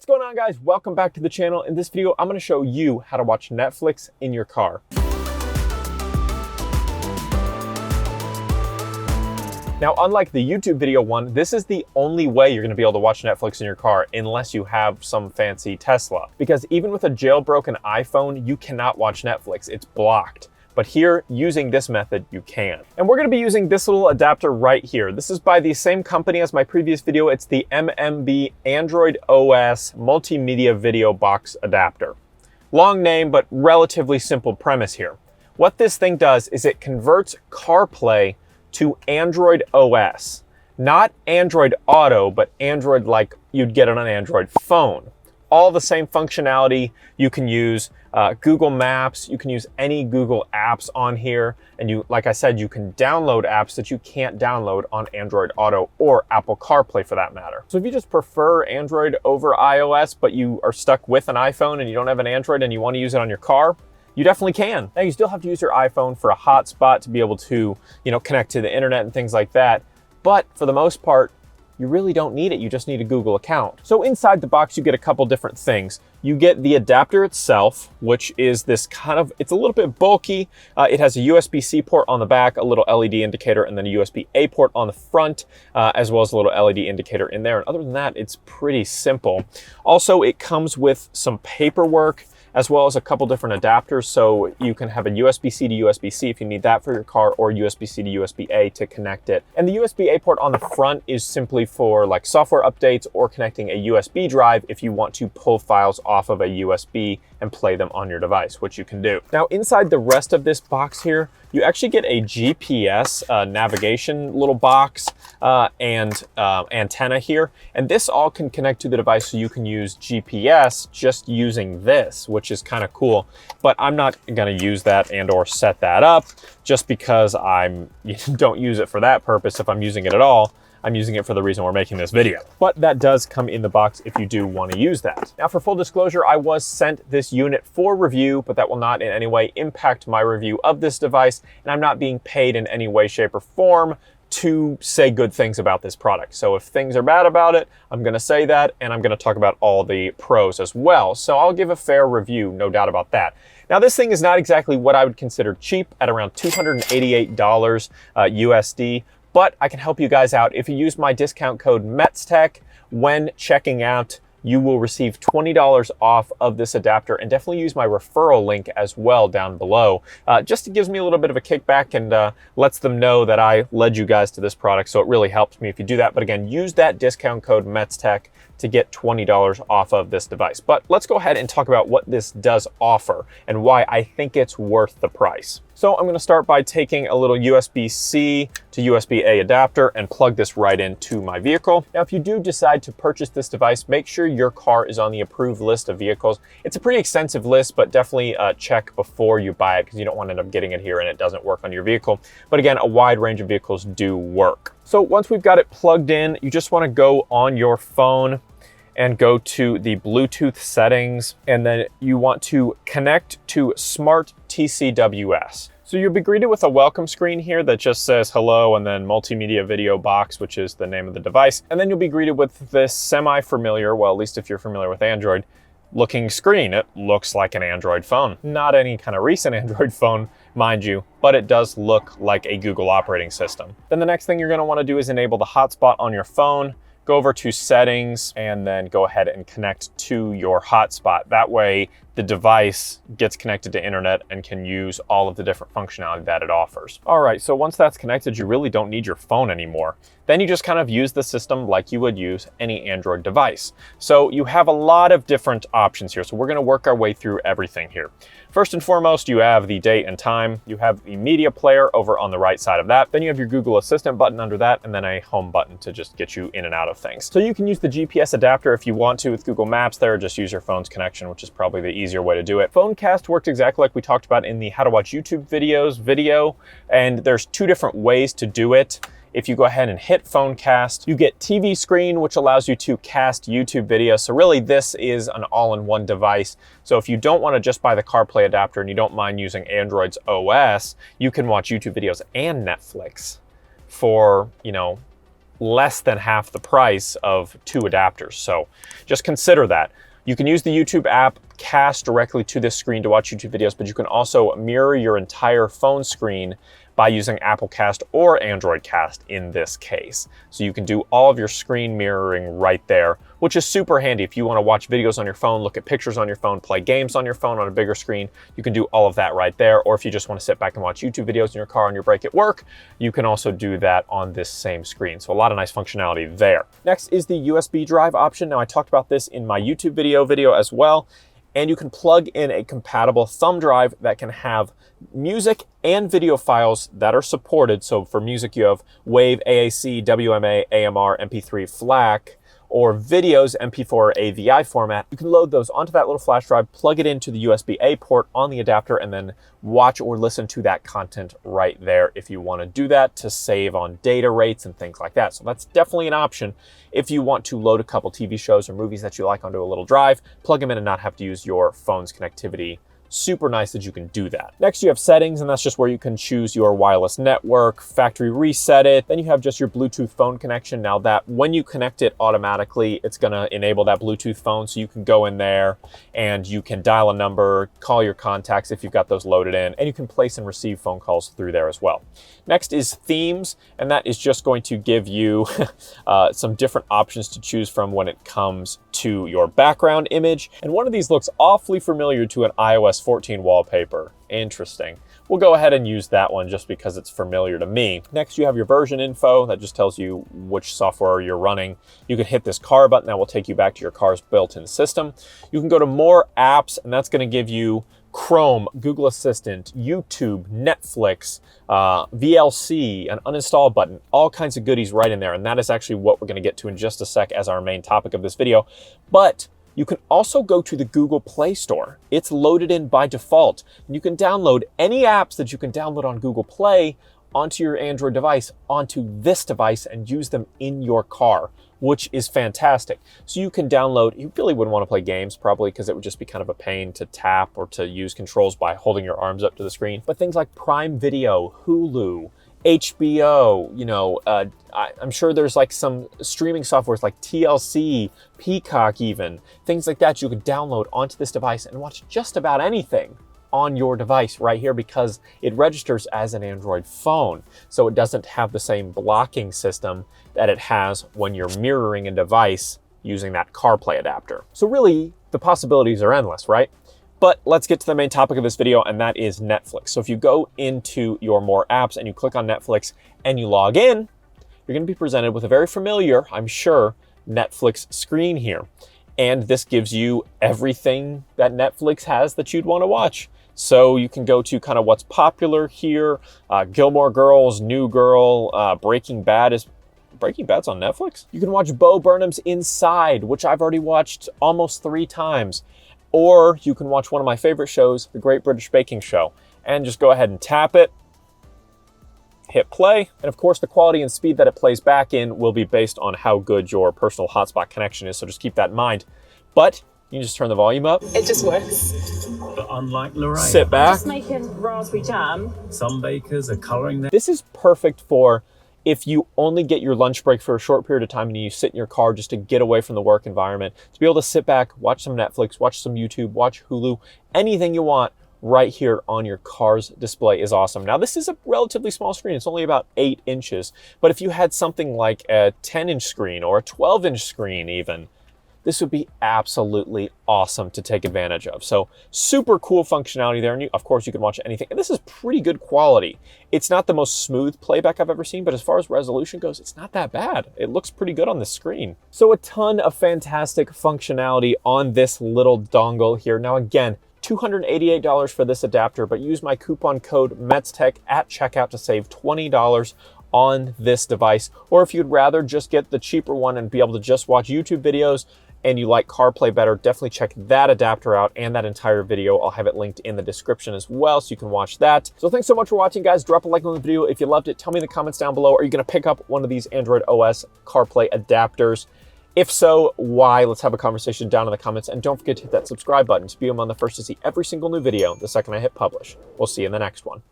What's going on, guys? Welcome back to the channel. In this video, I'm going to show you how to watch Netflix in your car. Now, unlike the YouTube video one, this is the only way you're going to be able to watch Netflix in your car unless you have some fancy Tesla. Because even with a jailbroken iPhone, you cannot watch Netflix. It's blocked. But here, using this method, you can. And we're gonna be using this little adapter right here. This is by the same company as my previous video. It's the MMB Android OS Multimedia Video Box Adapter. Long name, but relatively simple premise here. What this thing does is it converts CarPlay to Android OS. Not Android Auto, but Android like you'd get on an Android phone. All the same functionality. You can use Google Maps, you can use any Google apps on here, and you, like I said, you can download apps that you can't download on Android Auto or Apple CarPlay for that matter. So if you just prefer Android over iOS, but you are stuck with an iPhone and you don't have an Android and you want to use it on your car, you definitely can. Now you still have to use your iPhone for a hotspot to be able to, connect to the internet and things like that. But for the most part, you really don't need it. You just need a Google account. So inside the box, you get a couple different things. You get the adapter itself, which is this it's a little bit bulky. It has a USB-C port on the back, a little LED indicator, and then a USB-A port on the front, as well as a little LED indicator in there. And other than that, it's pretty simple. Also, it comes with some paperwork, as well as a couple different adapters. So you can have a USB-C to USB-C if you need that for your car, or USB-C to USB-A to connect it. And the USB-A port on the front is simply for like software updates or connecting a USB drive if you want to pull files off of a USB and play them on your device, which you can do. Now inside the rest of this box here, you actually get a GPS navigation little box and antenna here. And this all can connect to the device, so you can use GPS just using this, which is kind of cool. But I'm not gonna use that and or set that up just because don't use it for that purpose. If I'm using it at all, I'm using it for the reason we're making this video. But that does come in the box if you do want to use that. Now for full disclosure, I was sent this unit for review, but that will not in any way impact my review of this device. And I'm not being paid in any way, shape, or form to say good things about this product. So if things are bad about it, I'm gonna say that, and I'm gonna talk about all the pros as well. So I'll give a fair review, no doubt about that. Now this thing is not exactly what I would consider cheap at around $288 USD, but I can help you guys out. If you use my discount code METZTECH when checking out, you will receive $20 off of this adapter, and definitely use my referral link as well down below. Just it gives me a little bit of a kickback and lets them know that I led you guys to this product. So it really helps me if you do that. But again, use that discount code METZTECH to get $20 off of this device. But let's go ahead and talk about what this does offer and why I think it's worth the price. So I'm gonna start by taking a little USB-C to USB-A adapter and plug this right into my vehicle. Now, if you do decide to purchase this device, make sure your car is on the approved list of vehicles. It's a pretty extensive list, but definitely check before you buy it because you don't want to end up getting it here and it doesn't work on your vehicle. But again, a wide range of vehicles do work. So once we've got it plugged in, you just wanna go on your phone and go to the Bluetooth settings, and then you want to connect to Smart TCWS. So you'll be greeted with a welcome screen here that just says hello and then multimedia video box, which is the name of the device. And then you'll be greeted with this semi-familiar, well, at least if you're familiar with Android, looking screen. It looks like an Android phone. Not any kind of recent Android phone, mind you, but it does look like a Google operating system. Then the next thing you're gonna wanna do is enable the hotspot on your phone. Go over to settings and then go ahead and connect to your hotspot. That way the device gets connected to internet and can use all of the different functionality that it offers. All right, so once that's connected, you really don't need your phone anymore. Then you just kind of use the system like you would use any Android device. So you have a lot of different options here. So we're gonna work our way through everything here. First and foremost, you have the date and time. You have the media player over on the right side of that. Then you have your Google Assistant button under that, and then a home button to just get you in and out of things. So you can use the GPS adapter if you want to with Google Maps there, or just use your phone's connection, which is probably the easier way to do it. Phonecast works exactly like we talked about in the How to Watch YouTube videos video, and there's two different ways to do it. If you go ahead and hit Phonecast, you get TV screen, which allows you to cast YouTube videos. So really this is an all-in-one device. So if you don't want to just buy the CarPlay adapter and you don't mind using Android's OS, you can watch YouTube videos and Netflix for, less than half the price of 2 adapters. So just consider that. You can use the YouTube app, cast directly to this screen to watch YouTube videos, but you can also mirror your entire phone screen by using Apple Cast or Android Cast in this case. So you can do all of your screen mirroring right there, which is super handy if you want to watch videos on your phone, look at pictures on your phone, play games on your phone on a bigger screen. You can do all of that right there. Or if you just want to sit back and watch YouTube videos in your car on your break at work, you can also do that on this same screen. So a lot of nice functionality there. Next is the USB drive option. Now I talked about this in my YouTube video as well. And you can plug in a compatible thumb drive that can have music and video files that are supported. So for music, you have WAV, AAC, WMA, AMR, MP3, FLAC, or videos, MP4 or AVI format. You can load those onto that little flash drive, plug it into the USB-A port on the adapter, and then watch or listen to that content right there if you want to do that to save on data rates and things like that. So that's definitely an option if you want to load a couple TV shows or movies that you like onto a little drive, plug them in and not have to use your phone's connectivity. Super nice that you can do that. Next, you have settings, and that's just where you can choose your wireless network, factory reset it. Then you have just your Bluetooth phone connection. Now that when you connect it automatically, it's gonna enable that Bluetooth phone. So you can go in there and you can dial a number, call your contacts if you've got those loaded in, and you can place and receive phone calls through there as well. Next is themes, and that is just going to give you some different options to choose from when it comes to your background image. And one of these looks awfully familiar to an iOS 14 wallpaper. Interesting. We'll go ahead and use that one just because it's familiar to me. Next, you have your version info that just tells you which software you're running. You can hit this car button that will take you back to your car's built-in system. You can go to more apps, and that's going to give you Chrome, Google Assistant, YouTube, Netflix, VLC, an uninstall button, all kinds of goodies right in there. And that is actually what we're going to get to in just a sec as our main topic of this video. But you can also go to the Google Play Store. It's loaded in by default. And you can download any apps that you can download on Google Play onto your Android device, onto this device, and use them in your car, which is fantastic. So you can download, you really wouldn't want to play games probably because it would just be kind of a pain to tap or to use controls by holding your arms up to the screen. But things like Prime Video, Hulu, HBO, you know, I'm sure there's like some streaming softwares like TLC, Peacock even, things like that you could download onto this device and watch just about anything on your device right here because it registers as an Android phone. So it doesn't have the same blocking system that it has when you're mirroring a device using that CarPlay adapter. So really, the possibilities are endless, right? But let's get to the main topic of this video, and that is Netflix. So if you go into your More Apps and you click on Netflix and you log in, you're going to be presented with a very familiar, I'm sure, Netflix screen here. And this gives you everything that Netflix has that you'd want to watch. So you can go to kind of what's popular here. Gilmore Girls, New Girl, Breaking Bad's on Netflix. You can watch Bo Burnham's Inside, which I've already watched almost 3 times. Or you can watch one of my favorite shows, The Great British Baking Show, and just go ahead and tap it, hit play. And of course, the quality and speed that it plays back in will be based on how good your personal hotspot connection is. So just keep that in mind. But you can just turn the volume up. It just works. But unlike Lorraine, sit back. Just making raspberry jam. Some bakers are colouring their... This is perfect for if you only get your lunch break for a short period of time and you sit in your car just to get away from the work environment, to be able to sit back, watch some Netflix, watch some YouTube, watch Hulu, anything you want right here on your car's display is awesome. Now, this is a relatively small screen. It's only about 8 inches. But if you had something like a 10-inch screen or a 12-inch screen even, this would be absolutely awesome to take advantage of. So super cool functionality there. And of course, you can watch anything. And this is pretty good quality. It's not the most smooth playback I've ever seen, but as far as resolution goes, it's not that bad. It looks pretty good on the screen. So a ton of fantastic functionality on this little dongle here. Now, again, $288 for this adapter, but use my coupon code METZTECH at checkout to save $20 on this device. Or if you'd rather just get the cheaper one and be able to just watch YouTube videos, and you like CarPlay better, definitely check that adapter out and that entire video. I'll have it linked in the description as well, so you can watch that. So thanks so much for watching, guys. Drop a like on the video if you loved it. Tell me in the comments down below, are you gonna pick up one of these Android OS CarPlay adapters? If so, why? Let's have a conversation down in the comments. And don't forget to hit that subscribe button to be among the first to see every single new video the second I hit publish. We'll see you in the next one.